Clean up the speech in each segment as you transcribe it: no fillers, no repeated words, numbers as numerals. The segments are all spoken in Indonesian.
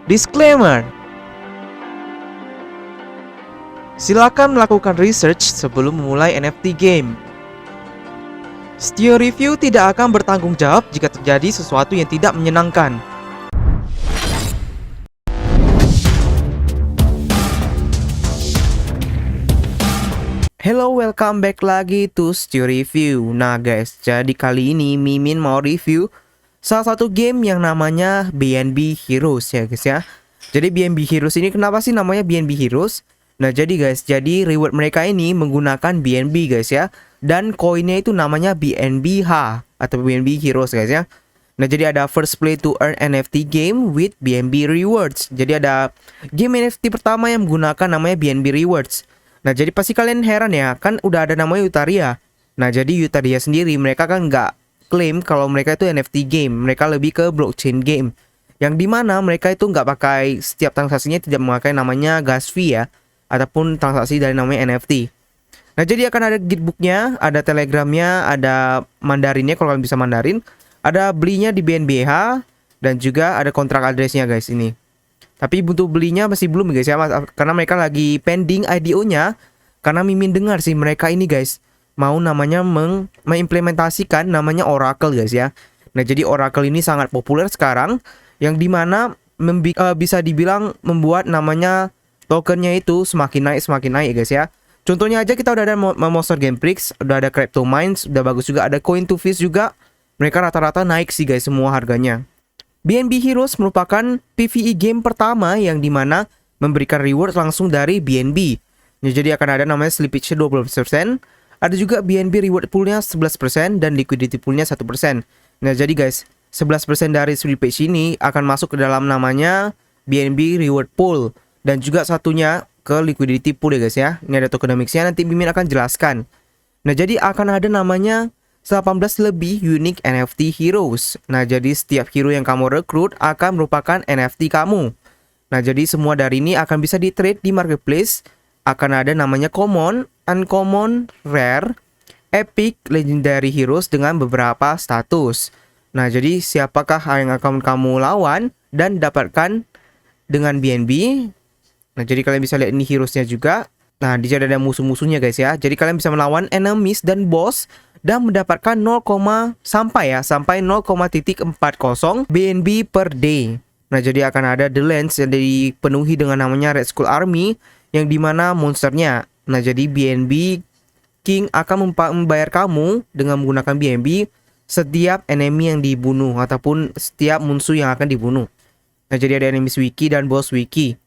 Disclaimer: silakan melakukan research sebelum memulai NFT game. Stio Review tidak akan bertanggung jawab jika terjadi sesuatu yang tidak menyenangkan. Hello, welcome back lagi to Stio Review. Nah guys, jadi kali ini Mimin mau review salah satu game yang namanya BNB Heroes ya guys ya. Jadi BNB Heroes ini kenapa sih namanya BNB Heroes? Nah jadi guys, jadi reward mereka ini menggunakan BNB guys ya. Dan koinnya itu namanya BNB-H atau BNB Heroes guys ya. Nah jadi ada first play to earn NFT game with BNB Rewards. Jadi ada game NFT pertama yang menggunakan namanya BNB Rewards. Nah jadi pasti kalian heran ya, kan udah ada namanya Yutaria. Nah jadi Yutaria sendiri mereka kan nggak klaim kalau mereka itu NFT game. Mereka lebih ke blockchain game, yang dimana mereka itu nggak pakai, setiap transaksinya tidak memakai namanya gas fee ya, ataupun transaksi dari namanya NFT. Nah jadi akan ada guidebooknya, ada telegramnya, ada mandarinnya kalau kalian bisa mandarin, ada belinya di BNBH, dan juga ada kontrak addressnya guys ini. Tapi untuk belinya masih belum guys ya, karena mereka lagi pending IDO-nya. Karena Mimin dengar sih mereka ini guys mau namanya mengimplementasikan namanya Oracle guys ya. Nah jadi Oracle ini sangat populer sekarang, yang dimana bisa dibilang membuat namanya tokennya itu semakin naik guys ya. Contohnya aja kita udah ada Monster Game Prix, udah ada Crypto Mines, udah bagus juga, ada Coin to Fish juga. Mereka rata-rata naik sih guys semua harganya. BNB Heroes merupakan PvE game pertama yang dimana memberikan reward langsung dari BNB. Jadi akan ada namanya slippage 20%, ada juga BNB reward poolnya 11% dan liquidity poolnya 1%. Nah jadi guys, 11% dari slippage ini akan masuk ke dalam namanya BNB reward pool, dan juga satunya ke liquidity pool ya guys ya. Ini ada tokenomicsnya, nanti Mimin akan jelaskan. Nah jadi akan ada namanya 18 lebih unique NFT heroes. Nah jadi setiap hero yang kamu rekrut akan merupakan NFT kamu. Nah jadi semua dari ini akan bisa di trade di marketplace. Akan ada namanya common, uncommon, rare, epic, legendary heroes dengan beberapa status. Nah jadi siapakah yang akan kamu lawan dan dapatkan dengan BNB. Nah jadi kalian bisa lihat ini heroesnya juga. Nah di sini ada musuh-musuhnya guys ya. Jadi kalian bisa melawan enemies dan boss dan mendapatkan sampai 0,40 BNB per day. Nah jadi akan ada The Lands yang dipenuhi dengan namanya Red Skull Army, yang dimana monsternya. Nah jadi BNB King akan membayar kamu dengan menggunakan BNB setiap enemy yang dibunuh ataupun setiap musuh yang akan dibunuh. Nah jadi ada enemies wiki dan boss wiki.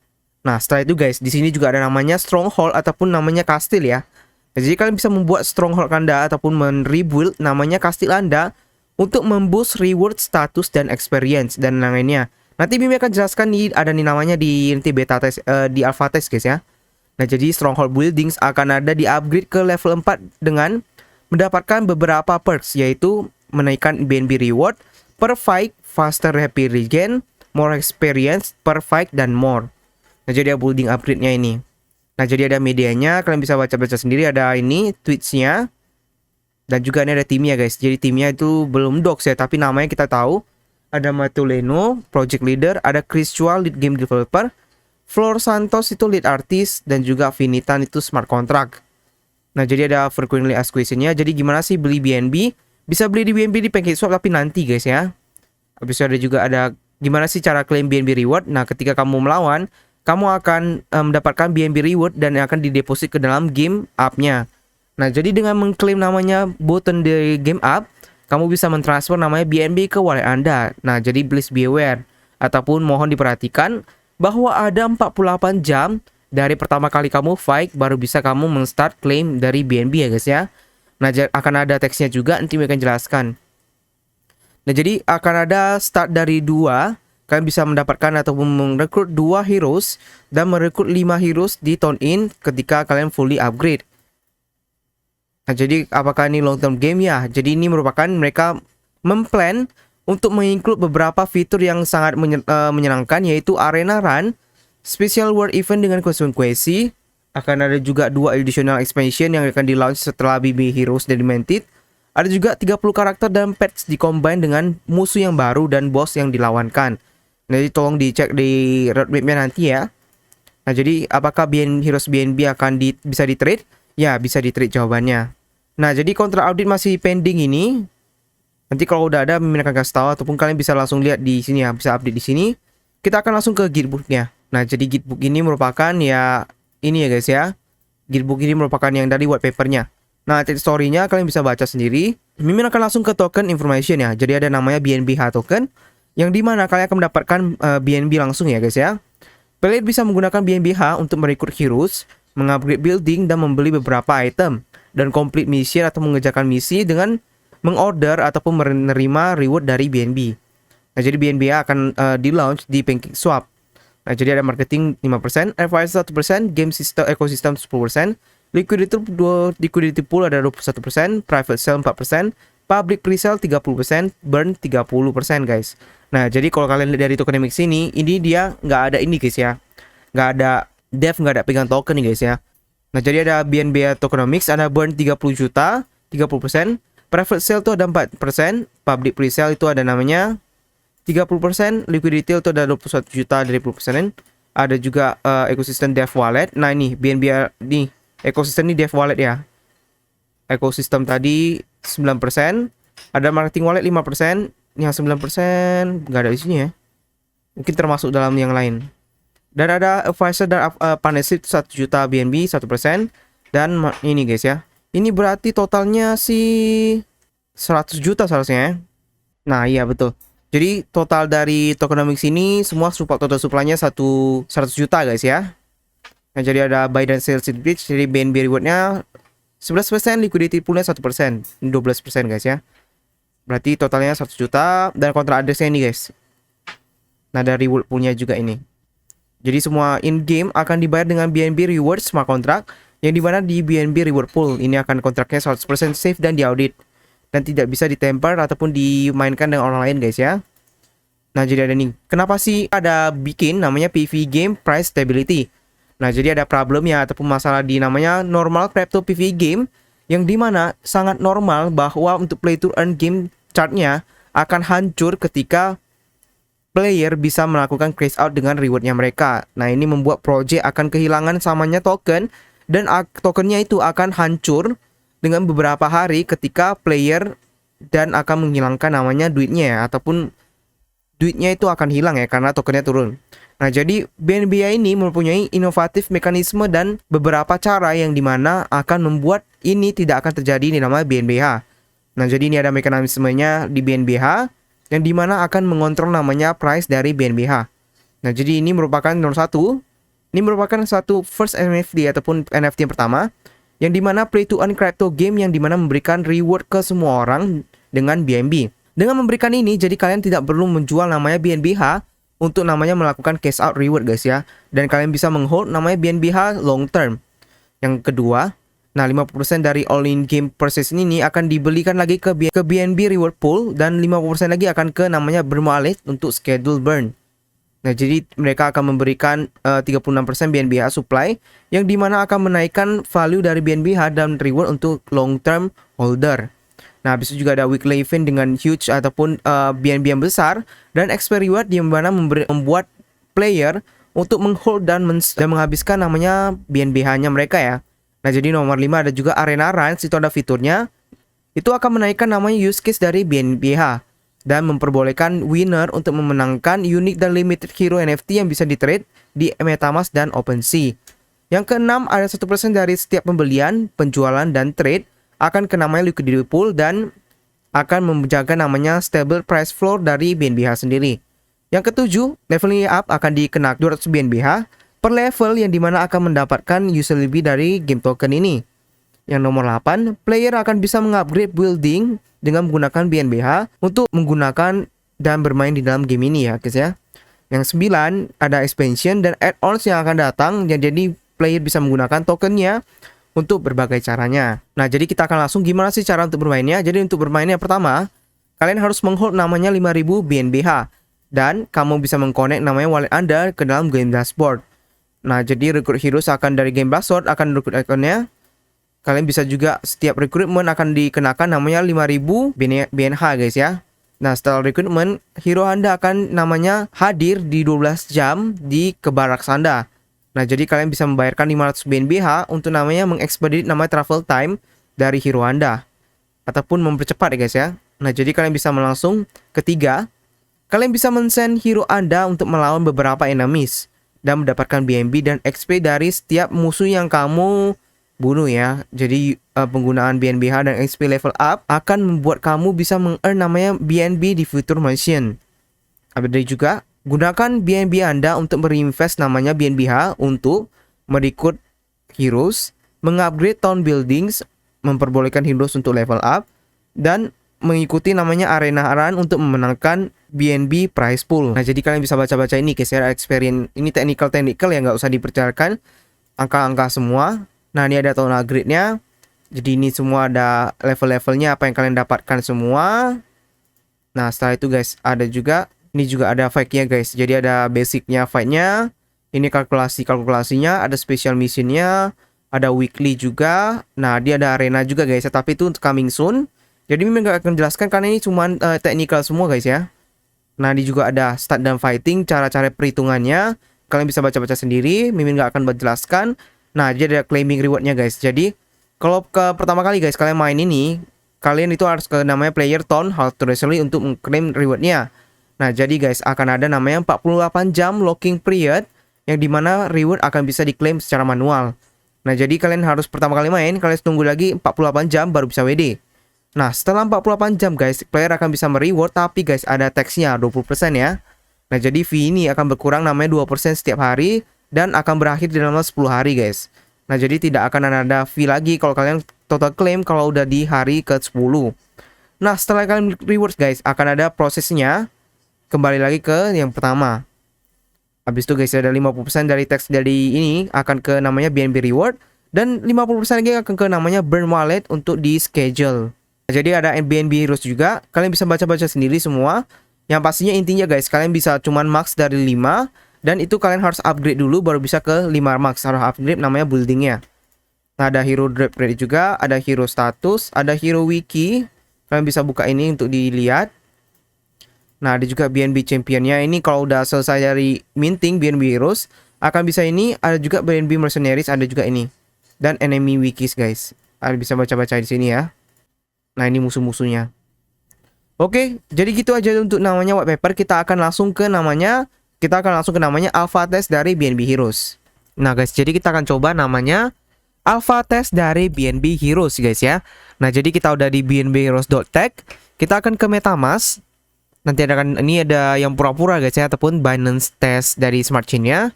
Nah setelah itu guys, di sini juga ada namanya stronghold ataupun namanya kastil ya. Nah, jadi kalian bisa membuat stronghold Anda ataupun merebuild namanya kastil Anda untuk memboost reward, status, dan experience dan lainnya. Nanti Mimi akan jelaskan nih, ada nih namanya di nanti beta test, di alpha test guys ya. Nah jadi stronghold buildings akan ada di upgrade ke level 4 dengan mendapatkan beberapa perks, yaitu menaikkan BNB reward per fight, faster happy regen, more experience per fight, dan more. Nah jadi ada building upgrade-nya ini. Nah jadi ada medianya, kalian bisa baca-baca sendiri, ada ini tweets-nya. Dan juga ini ada timnya guys. Jadi timnya itu belum docs ya, tapi namanya kita tahu. Ada Matuleno, project leader, ada Chris Chua, lead game developer, Flor Santos itu lead artist, dan juga Vinitan itu smart contract. Nah jadi ada frequently asked question-nya. Jadi gimana sih beli BNB? Bisa beli di BNB di PancakeSwap, tapi nanti guys ya. Habis itu ada juga ada gimana sih cara claim BNB reward. Nah ketika kamu melawan, kamu akan mendapatkan BNB reward dan akan dideposit ke dalam game app-nya. Nah, jadi dengan mengklaim namanya button dari game app, kamu bisa mentransfer namanya BNB ke wallet Anda. Nah, jadi please be aware ataupun mohon diperhatikan bahwa ada 48 jam dari pertama kali kamu fight baru bisa kamu men-start claim dari BNB ya guys ya. Nah, akan ada teksnya juga, nanti saya akan jelaskan. Nah, jadi akan ada start dari 2. Kalian bisa mendapatkan ataupun merekrut 2 heroes dan merekrut 5 heroes di tone in ketika kalian fully upgrade. Nah jadi apakah ini long term game ya? Jadi ini merupakan mereka memplan untuk menginclude beberapa fitur yang sangat menyenangkan, yaitu arena run, special world event dengan konsekuensi. Akan ada juga 2 additional expansion yang akan di launch setelah BB Heroes dan Demented. Ada juga 30 karakter dan pets dikombine dengan musuh yang baru dan boss yang dilawankan. Jadi tolong dicek di roadmapnya nanti ya. Nah, jadi apakah Heroes BNB akan bisa di trade? Ya, bisa di trade jawabannya. Nah, jadi kontrak audit masih pending ini. Nanti kalau udah ada Mimin akan kasih tahu, ataupun kalian bisa langsung lihat di sini ya, bisa update di sini. Kita akan langsung ke guidebooknya. Nah, jadi guidebook ini merupakan ya ini ya guys ya. Guidebook ini merupakan yang dari white papernya. Nah, story-nya kalian bisa baca sendiri. Mimin akan langsung ke token information ya. Jadi ada namanya BNBH token, yang dimana kalian akan mendapatkan BNB langsung ya guys ya. Player bisa menggunakan BNBH untuk merekrut heroes, mengupgrade building, dan membeli beberapa item, dan complete mission atau mengerjakan misi dengan mengorder ataupun menerima reward dari BNB. Nah, jadi BNB akan di-launch di PancakeSwap. Nah, jadi ada marketing 5%, advisor 1%, game system ecosystem 10%, liquidity pool ada 21%, private sale 4%, public pre-sale 30%, burn 30% guys. Nah, jadi kalau kalian lihat dari tokenomics ini dia nggak ada ini guys ya. Nggak ada dev, nggak ada pegang token nih guys ya. Nah, jadi ada BNB tokenomics, ada burn 30 juta, 30%, private sale itu ada 4%, public pre-sale itu ada namanya 30%, liquidity itu ada 21 juta dari 10%. Ada juga ekosistem dev wallet. Nah, ini BNB nih, ekosistem ini dev wallet ya. Ekosistem tadi 9%, ada marketing wallet 5%, yang 9% nggak ada di sini ya. Mungkin termasuk dalam yang lain. Dan ada advisor dan partnership 1 juta BNB 1%. Dan ini guys ya. Ini berarti totalnya sih 100 juta seharusnya ya. Nah, iya betul. Jadi total dari tokenomics ini semua total supply-nya 100 juta guys ya. Nah, jadi ada buy dan sell seed bridge. Jadi BNB reward-nya 11%, liquidity pool-nya 1%, 12% guys ya. Berarti totalnya 100 juta. Dan kontrak address-nya ini guys. Nah, ada reward pool-nya juga ini. Jadi semua in-game akan dibayar dengan BNB reward smart contract, yang dimana di BNB reward pool ini akan kontraknya 100% safe dan diaudit, dan tidak bisa ditemper ataupun dimainkan dengan orang lain guys ya. Nah, jadi ada nih, kenapa sih ada bikin namanya PvE game price stability. Nah, jadi ada problemnya ataupun masalah di namanya normal crypto PvE game, yang dimana sangat normal bahwa untuk play to earn game chartnya akan hancur ketika player bisa melakukan crash out dengan rewardnya mereka. Nah, ini membuat project akan kehilangan samanya token, dan tokennya itu akan hancur dengan beberapa hari ketika player, dan akan menghilangkan namanya duitnya ya, ataupun duitnya itu akan hilang ya karena tokennya turun. Nah, jadi BNB ini mempunyai inovatif mekanisme dan beberapa cara yang dimana akan membuat ini tidak akan terjadi, ini namanya BNBH. Nah, jadi ini ada mekanismenya di BNBH, yang dimana akan mengontrol namanya price dari BNBH. Nah, jadi ini merupakan nomor satu. Ini merupakan satu first NFT ataupun NFT yang pertama, yang dimana play to earn crypto game yang dimana memberikan reward ke semua orang dengan BNB. Dengan memberikan ini, jadi kalian tidak perlu menjual namanya BNBH untuk namanya melakukan cash out reward guys ya. Dan kalian bisa menghold namanya BNBH long term. Yang kedua, nah 50% dari all in game purchase ini akan dibelikan lagi ke BNB reward pool, dan 50% lagi akan ke namanya burn wallet untuk schedule burn. Nah, jadi mereka akan memberikan 36% BNBH supply, yang dimana akan menaikkan value dari BNBH dan reward untuk long term holder. Nah, habis itu juga ada weekly event dengan huge ataupun BNB yang besar, dan expert reward yang mana membuat player untuk menghold dan menghabiskan namanya BNBH-nya mereka ya. Nah, jadi nomor 5 ada juga arena runs, itu ada fiturnya. Itu akan menaikkan namanya use case dari BNBH, dan memperbolehkan winner untuk memenangkan unique dan limited hero NFT yang bisa di-trade di MetaMask dan OpenSea. Yang keenam, ada 1% dari setiap pembelian, penjualan, dan trade akan ke namanya liquidity pool, dan akan menjaga namanya stable price floor dari BNBH sendiri. Yang ketujuh, leveling up akan dikenakan 200 BNBH per level, yang dimana akan mendapatkan user lebih dari game token ini. Yang nomor 8, player akan bisa mengupgrade building dengan menggunakan BNBH untuk menggunakan dan bermain di dalam game ini ya guys ya. Yang 9, ada expansion dan add-ons yang akan datang, yang jadi player bisa menggunakan tokennya untuk berbagai caranya. Nah, jadi kita akan langsung gimana sih cara untuk bermainnya. Jadi untuk bermainnya pertama, kalian harus menghold namanya 5000 BNBH, dan kamu bisa mengconnect namanya wallet Anda ke dalam game dashboard. Nah, jadi recruit heroes akan dari game dashboard akan recruit ikonnya. Kalian bisa juga setiap recruitment akan dikenakan namanya 5000 BNH guys ya. Nah, setelah rekrutmen, hero Anda akan namanya hadir di 12 jam di ke barracks Anda. Nah, jadi kalian bisa membayarkan 500 BNBH untuk namanya mengekspedit nama travel time dari hero Anda. Ataupun mempercepat ya guys ya. Nah, jadi kalian bisa langsung ketiga, kalian bisa men-send hero Anda untuk melawan beberapa enemies dan mendapatkan BNB dan XP dari setiap musuh yang kamu bunuh ya. Jadi penggunaan BNBH dan XP level up akan membuat kamu bisa meng-earn namanya BNB di future mission. Ada juga gunakan BNB Anda untuk berinvest namanya BNBH untuk merekrut heroes, mengupgrade town buildings, memperbolehkan heroes untuk level up, dan mengikuti namanya arena run untuk memenangkan BNB prize pool. Nah, jadi kalian bisa baca-baca ini guys ya, experience ini technical ya, nggak usah dipercayai angka-angka semua. Nah, ini ada town upgrade-nya. Jadi ini semua ada level-levelnya apa yang kalian dapatkan semua. Nah, setelah itu guys, ada juga ini juga ada fight-nya guys. Jadi ada basicnya fight-nya. Ini kalkulasinya, ada special mission-nya, ada weekly juga. Nah, dia ada arena juga guys ya, tapi itu untuk coming soon. Jadi Mimin gak akan jelaskan karena ini cuma technical semua guys ya. Nah, ini juga ada start dan fighting, cara-cara perhitungannya. Kalian bisa baca-baca sendiri, Mimin gak akan menjelaskan. Nah, dia ada claiming rewardnya guys. Jadi, kalau ke pertama kali guys kalian main ini, kalian itu harus ke namanya player town hall treasury untuk mengklaim rewardnya. Nah, jadi guys akan ada namanya 48 jam locking period yang dimana reward akan bisa diklaim secara manual. Nah, jadi kalian harus pertama kali main, kalian tunggu lagi 48 jam baru bisa WD. Nah, setelah 48 jam guys, player akan bisa mereward, tapi guys ada taxnya 20% ya. Nah, jadi fee ini akan berkurang namanya 2% setiap hari dan akan berakhir di dalam 10 hari guys. Nah, jadi tidak akan ada fee lagi kalau kalian total claim kalau udah di hari ke-10. Nah, setelah kalian rewards guys, akan ada prosesnya. Kembali lagi ke yang pertama. Habis itu guys, ada 50% dari tax dari ini akan ke namanya BNB reward. Dan 50% lagi akan ke namanya burn wallet untuk di schedule. Nah, jadi ada BNB heroes juga. Kalian bisa baca-baca sendiri semua. Yang pastinya intinya guys, kalian bisa cuman max dari 5. Dan itu kalian harus upgrade dulu baru bisa ke 5 max. Harus upgrade namanya buildingnya. Nah, ada hero drop rate juga, ada hero status, ada hero wiki. Kalian bisa buka ini untuk dilihat. Nah, ada juga BNB championnya. Ini kalau udah selesai dari minting BNB heroes, akan bisa ini. Ada juga BNB mercenaries, ada juga ini. Dan enemy wikis guys. Kalian bisa baca-baca di sini ya. Nah, ini musuh-musuhnya. Oke, jadi gitu aja untuk namanya white paper. Kita akan langsung ke namanya alpha test dari BNB Heroes. Nah guys, jadi kita akan coba namanya alpha test dari BNB Heroes guys ya. Nah, jadi kita udah di bnbheroes.tech. Kita akan ke MetaMask. Nanti ini ada yang pura-pura guys ya, ataupun Binance test dari Smart Chain-nya.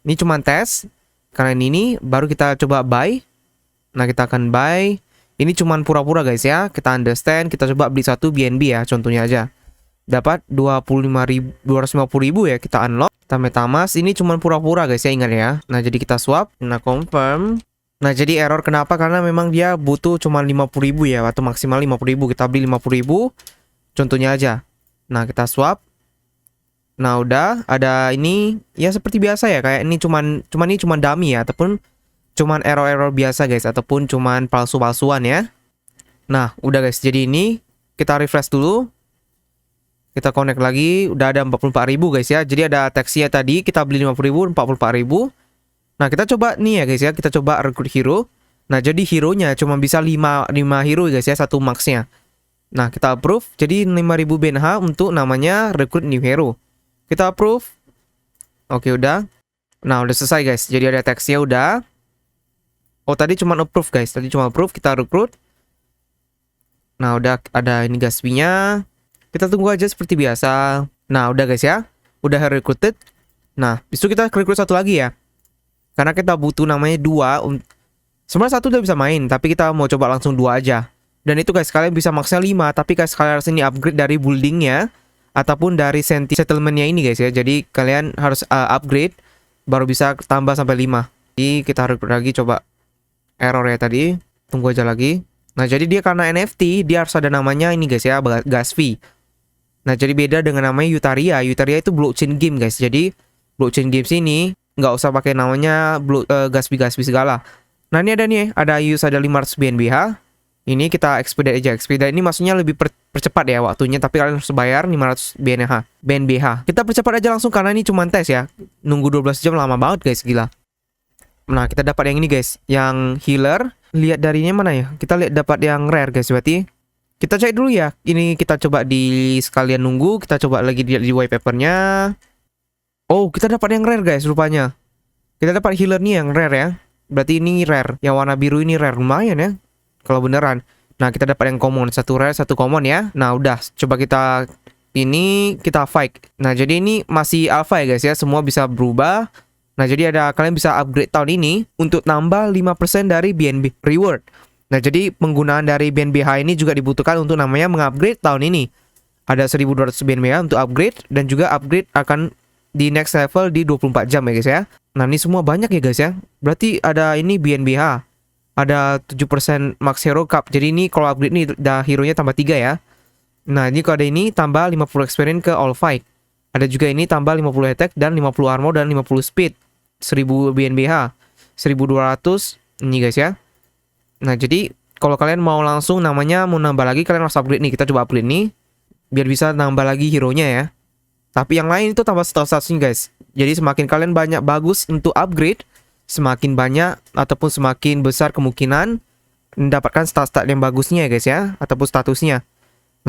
Ini cuma tes. Kalian ini baru kita coba buy. Nah, kita akan buy. Ini cuma pura-pura guys ya. Kita understand, kita coba beli satu BNB ya, contohnya aja. Dapat 250.000 ya, kita unlock. Kita MetaMask, ini cuma pura-pura guys ya, ingat ya. Nah, jadi kita swap, nah confirm. Nah, jadi error kenapa? Karena memang dia butuh cuma 50.000 ya, atau maksimal 50.000. Kita beli 50.000. Contohnya aja. Nah, kita swap. Nah, udah ada ini ya seperti biasa ya, kayak ini cuman dummy ya, ataupun cuman error-error biasa guys, ataupun cuman palsu-palsuan ya. Nah, udah guys. Jadi ini kita refresh dulu. Kita connect lagi, udah ada 44.000 guys ya. Jadi ada taxnya tadi, kita beli 50.000, 44.000. Nah, kita coba nih ya guys ya, kita coba recruit hero. Nah, jadi hero-nya cuma bisa 5 hero guys ya, satu max-nya. Nah, kita approve. Jadi 5.000 BNH untuk namanya recruit new hero. Kita approve. Oke, udah. Nah, udah selesai guys. Jadi ada taxnya udah. Oh, tadi cuma approve guys. Tadi cuma approve, kita recruit. Nah, udah ada ini gas fee-nya. Kita tunggu aja seperti biasa. Nah, udah guys ya. Udah recruited. Nah, itu kita recruit satu lagi ya. Karena kita butuh namanya 2. Sebenarnya satu udah bisa main, tapi kita mau coba langsung 2 aja. Dan itu guys, kalian bisa maksimal 5, tapi guys kalian harus ini upgrade dari buildingnya ataupun dari settlementnya ini guys ya. Jadi kalian harus upgrade baru bisa tambah sampai 5. Jadi kita recruit lagi, coba error ya tadi. Tunggu aja lagi. Nah, jadi dia karena NFT, dia harus ada namanya ini guys ya, gas fee. Nah, jadi beda dengan namanya Yutaria. Yutaria itu blockchain game guys. Jadi blockchain games ini nggak usah pakai namanya gas fee segala. Nah, ini ada nih, ada use ada 500 BNBH. Ini kita expedite aja. Expedite ini maksudnya lebih percepat ya waktunya, tapi kalian harus bayar 500 BNBH. Kita percepat aja langsung karena ini cuma tes ya. Nunggu 12 jam lama banget guys, gila. Nah, kita dapat yang ini guys, yang healer. Lihat darinya mana ya? Kita lihat dapat yang rare guys, berarti kita cek dulu ya. Ini kita coba di sekalian nunggu, kita coba lagi di wallpapernya. Oh, kita dapat yang rare guys rupanya. Kita dapat healer nih yang rare ya. Berarti ini rare. Yang warna biru ini rare, lumayan ya kalau beneran. Nah, kita dapat yang common, satu rare, satu common ya. Nah, udah, coba kita fight. Nah, jadi ini masih alpha ya guys ya, semua bisa berubah. Nah, jadi kalian bisa upgrade tahun ini untuk nambah 5% dari BNB reward. Nah, jadi penggunaan dari BNBH ini juga dibutuhkan untuk namanya mengupgrade tahun ini. Ada 1200 BNBH untuk upgrade, dan juga upgrade akan di next level di 24 jam ya guys ya. Nah, ini semua banyak ya guys ya. Berarti ada ini BNBH. Ada 7% max hero cup. Jadi ini kalau upgrade nih hero nya tambah 3 ya. Nah, ini kalau ada ini tambah 50 experience ke all fight. Ada juga ini tambah 50 attack dan 50 armor dan 50 speed. 1000 BNBH. 1200 ini guys ya. Nah, jadi kalau kalian mau langsung namanya mau nambah lagi, kalian harus upgrade nih. Kita coba upgrade nih biar bisa nambah lagi hero nya ya. Tapi yang lain itu tambah statusnya guys. Jadi semakin kalian banyak bagus untuk upgrade, semakin banyak ataupun semakin besar kemungkinan mendapatkan stat-stat yang bagusnya ya guys ya, ataupun statusnya.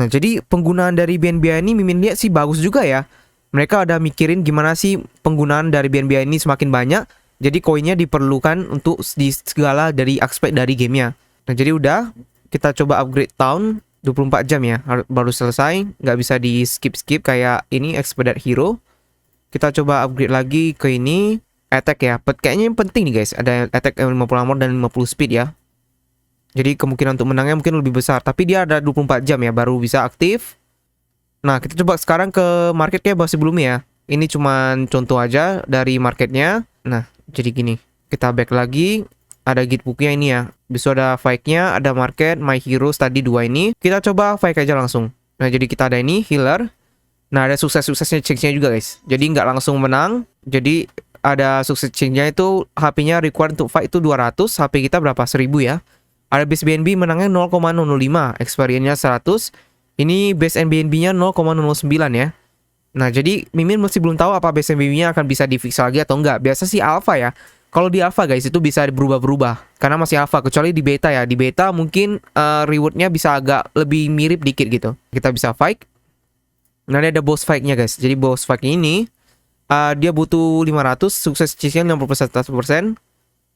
Nah, jadi penggunaan dari BNB ini Mimin lihat sih bagus juga ya. Mereka ada mikirin gimana sih penggunaan dari BNB ini semakin banyak. Jadi koinnya diperlukan untuk di segala dari aspek dari gamenya. Nah, jadi udah, kita coba upgrade tahun 24 jam ya, baru selesai. Nggak bisa di skip-skip kayak ini expedite hero. Kita coba upgrade lagi ke ini attack ya. Kayaknya yang penting nih guys, ada attack 50 armor dan 50 speed ya. Jadi kemungkinan untuk menangnya mungkin lebih besar. Tapi dia ada 24 jam ya, baru bisa aktif. Nah, kita coba sekarang ke market kayak masih belum ya. Ini cuman contoh aja dari marketnya. Nah, jadi gini, kita back lagi. Ada guidebooknya ini ya. Bisa ada fight-nya, ada market, my heroes tadi 2 ini. Kita coba fight aja langsung. Nah, jadi kita ada ini healer. Nah, ada sukses-suksesnya change-nya juga guys. Jadi nggak langsung menang. Jadi ada sukses change-nya itu HP-nya required untuk fight itu 200. HP kita berapa? 1000 ya. Ada base BNB menangnya 0,005. Experience-nya 100. Ini base BNB-nya 0,09 ya. Nah, jadi Mimin masih belum tahu apa base BNB-nya akan bisa di-fix lagi atau enggak. Biasa sih alpha ya. Kalau di alpha guys itu bisa berubah-berubah. Karena masih alpha, kecuali di beta ya. Di beta mungkin reward-nya bisa agak lebih mirip dikit gitu. Kita bisa fight. Nah, ini ada boss fight-nya guys. Jadi boss fight ini dia butuh 500, sukses chase-nya 50%, 100%.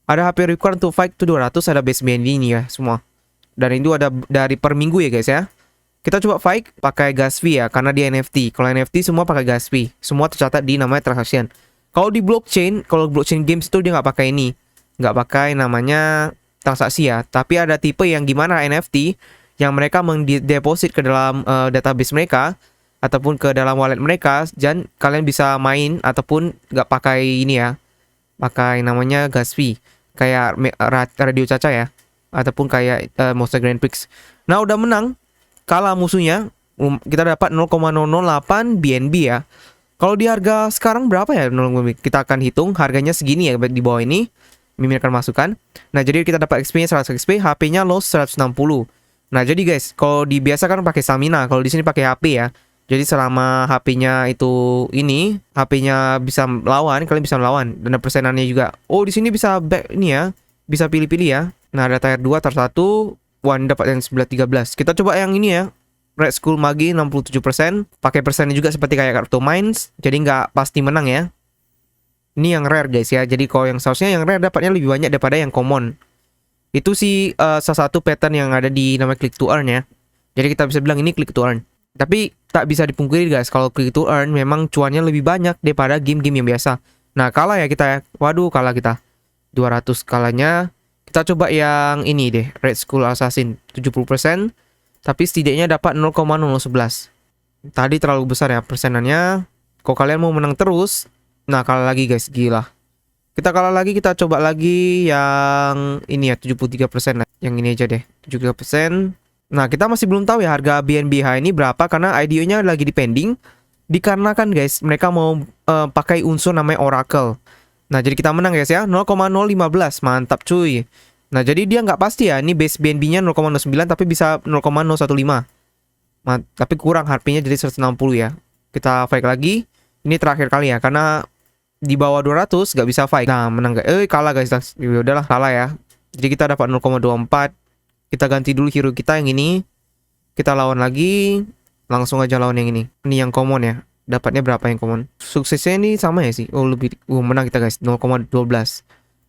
Ada HP required untuk fight itu 200, ada base BNB ini ya semua. Dan itu ada dari per minggu ya guys ya. Kita coba fight pakai gas fee ya, karena dia NFT. Kalau NFT semua pakai gas fee. Semua tercatat di namanya transaction. Kalau di blockchain, kalau blockchain games itu dia nggak pakai ini. Nggak pakai namanya transaksi ya. Tapi ada tipe yang gimana NFT, yang mereka mendeposit ke dalam database mereka, ataupun ke dalam wallet mereka, dan kalian bisa main ataupun nggak pakai ini ya, pakai namanya gas fee kayak Radio Caca ya, ataupun kayak Monster Grand Prix. Nah, udah menang, kalah musuhnya, kita dapat 0,008 BNB ya. Kalau di harga sekarang berapa ya? Kita akan hitung harganya segini ya di bawah ini. Mimin akan masukkan. Nah, jadi kita dapat XP-nya 100 XP, HP-nya loss 160. Nah, jadi guys, kalau di biasa kan pakai stamina, kalau di sini pakai HP ya. Jadi selama HP-nya itu ini, HP-nya bisa melawan, kalian bisa melawan. Dan ada persenannya juga. Oh, di sini bisa back ini ya. Bisa pilih-pilih ya. Nah, ada tier 2, tier 1. Wah, dapat yang 11-13. Kita coba yang ini ya. Red Skull Magi 67%. Pakai persennya juga seperti kayak kartu Mines. Jadi nggak pasti menang ya. Ini yang rare guys ya. Jadi kalau yang seharusnya yang rare dapatnya lebih banyak daripada yang common. Itu sih salah satu pattern yang ada di namanya click to earn ya. Jadi kita bisa bilang ini click to earn. Tapi tak bisa dipungkiri guys, kalau click to earn memang cuannya lebih banyak daripada game-game yang biasa. Nah, kalah ya kita ya. Waduh, kalah kita. 200 kalahnya. Kita coba yang ini deh, Red Skull Assassin 70%. Tapi setidaknya dapat 0,0011. Tadi terlalu besar ya persenannya. Kalau kalian mau menang terus, nah kalah lagi guys, gila. Kita kalah lagi, kita coba lagi yang ini ya, 73% lah. Yang ini aja deh, 73%. Nah, kita masih belum tahu ya harga BNBH ini berapa, karena IDO-nya lagi di pending. Dikarenakan guys, mereka mau pakai unsur namanya Oracle. Nah, jadi kita menang guys ya, 0,015. Mantap cuy. Nah, jadi dia nggak pasti ya. Ini base BNB-nya 0,09 tapi bisa 0,015. Tapi kurang HP-nya jadi 160 ya. Kita fight lagi. Ini terakhir kali ya, karena di bawah 200 nggak bisa fight. Nah, menang gak? Kalah guys. Ya udahlah, kalah ya. Jadi kita dapat 0,24. Kita ganti dulu hero kita yang ini. Kita lawan lagi. Langsung aja lawan yang ini. Ini yang common ya. Dapatnya berapa yang common? Suksesnya ini sama ya sih. Oh, lebih menang kita guys. 0,12.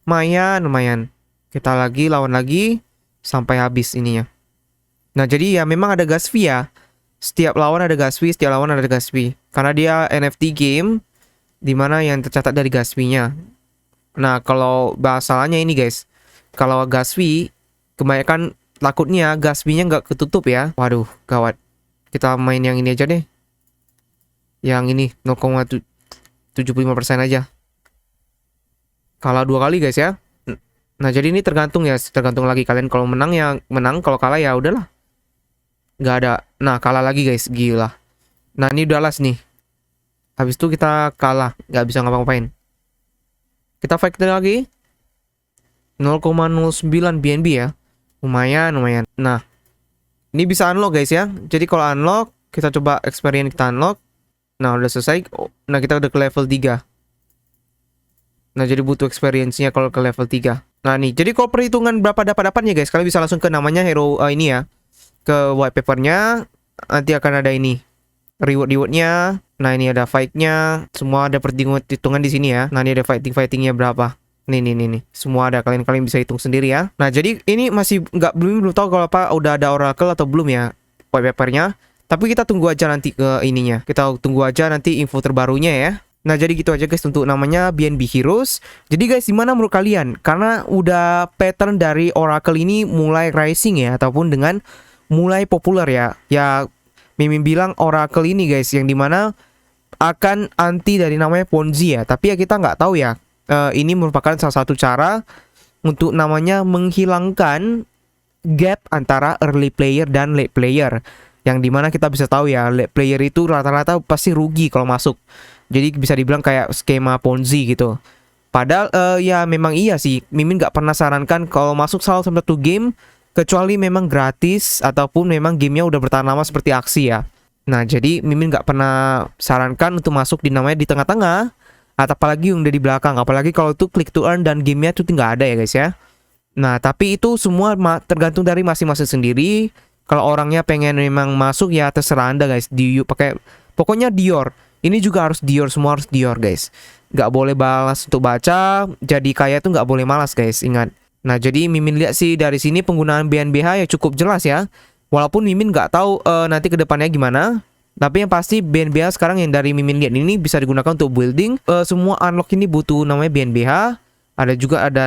Lumayan. Kita lawan lagi sampai habis ininya. Nah, jadi ya memang ada gas fee ya. Setiap lawan ada gas fee, karena dia NFT game dimana yang tercatat dari gas fee-nya. Nah, kalau masalahnya ini guys, kalau gas fee kebanyakan takutnya gas fee-nya nggak ketutup ya. Waduh, gawat. Kita main yang ini aja deh. Yang ini 0,75% aja. Kalah 2 kali guys ya. Nah, jadi ini tergantung lagi kalian. Kalau menang ya menang, kalau kalah ya udahlah. Nggak ada. Nah, kalah lagi guys, gila. Nah, ini udah last nih. Habis itu kita kalah, nggak bisa ngapa-ngapain. Kita fight lagi. 0,09 BNB ya. Lumayan. Nah, ini bisa unlock guys ya. Jadi kalau unlock, kita coba experience kita unlock. Nah, udah selesai. Nah, kita udah ke level 3. Nah, jadi butuh experience-nya kalau ke level 3. Nah, nih. Jadi kalau perhitungan berapa dapat-dapatnya guys, kalian bisa langsung ke namanya hero ini ya. Ke white papernya. Nanti akan ada ini. Reward-rewardnya. Nah, ini ada fight-nya. Semua ada perhitungan di sini ya. Nah, ini ada fighting-fightingnya berapa. Nih. Semua ada. Kalian bisa hitung sendiri ya. Nah, jadi ini masih belum tahu kalau apa udah ada oracle atau belum ya white papernya. Tapi kita tunggu aja nanti ke ininya. Kita tunggu aja nanti info terbarunya ya. Nah, jadi gitu aja guys untuk namanya BNB Heroes. Jadi guys, gimana menurut kalian? Karena udah pattern dari oracle ini mulai rising ya, ataupun dengan mulai populer ya. Ya, Mimin bilang oracle ini guys, yang dimana akan anti dari namanya Ponzi ya. Tapi ya kita nggak tahu ya. Ini merupakan salah satu cara untuk namanya menghilangkan gap antara early player dan late player. Yang dimana kita bisa tahu ya, late player itu rata-rata pasti rugi kalau masuk. Jadi bisa dibilang kayak skema Ponzi gitu. Padahal ya memang iya sih. Mimin nggak pernah sarankan kalau masuk salah satu game kecuali memang gratis ataupun memang gamenya udah bertahan lama seperti aksi ya. Nah, jadi Mimin nggak pernah sarankan untuk masuk di namanya di tengah-tengah, atau apalagi yang udah di belakang. Apalagi kalau itu click to earn dan gamenya itu nggak ada ya guys ya. Nah, tapi itu semua tergantung dari masing-masing sendiri. Kalau orangnya pengen memang masuk ya terserah Anda guys. Pakai pokoknya Dior. Ini juga harus Dior, semua harus Dior guys. Nggak boleh balas untuk baca. Jadi kaya itu nggak boleh malas guys, ingat. Nah, jadi Mimin lihat sih dari sini penggunaan BNBH ya cukup jelas ya. Walaupun Mimin nggak tahu nanti ke depannya gimana. Tapi yang pasti BNBH sekarang yang dari Mimin lihat ini bisa digunakan untuk building. Semua unlock ini butuh namanya BNBH.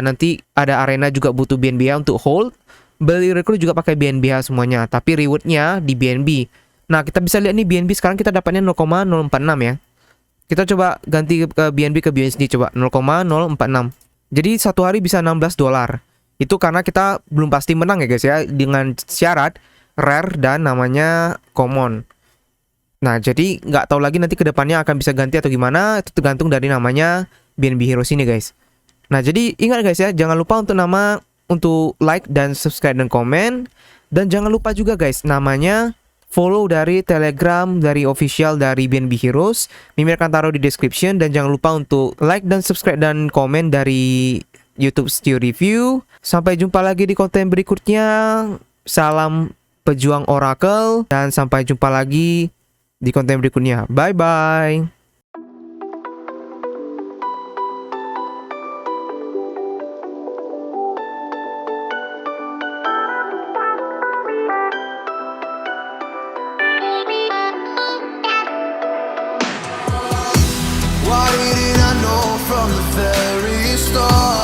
Nanti ada arena juga butuh BNBH untuk hold. Beli recruit juga pakai BNBH semuanya. Tapi rewardnya di BNB. Nah, kita bisa lihat nih BNB sekarang kita dapatnya 0,046 ya. Kita coba ganti ke BNB ke BUSD coba 0,046. Jadi satu hari bisa $16. Itu karena kita belum pasti menang ya guys ya, dengan syarat rare dan namanya common. Nah, jadi nggak tahu lagi nanti kedepannya akan bisa ganti atau gimana. Itu tergantung dari namanya BNB Heroes ini guys. Nah, jadi ingat guys ya, jangan lupa untuk like dan subscribe dan komen. Dan jangan lupa juga guys, namanya follow dari Telegram dari official dari BNB Heroes. Mimin akan taruh di description. Dan jangan lupa untuk like dan subscribe dan komen dari YouTube Stu Review. Sampai jumpa lagi di konten berikutnya. Salam pejuang Oracle. Dan sampai jumpa lagi di konten berikutnya. Bye bye. Why didn't I know from the very start?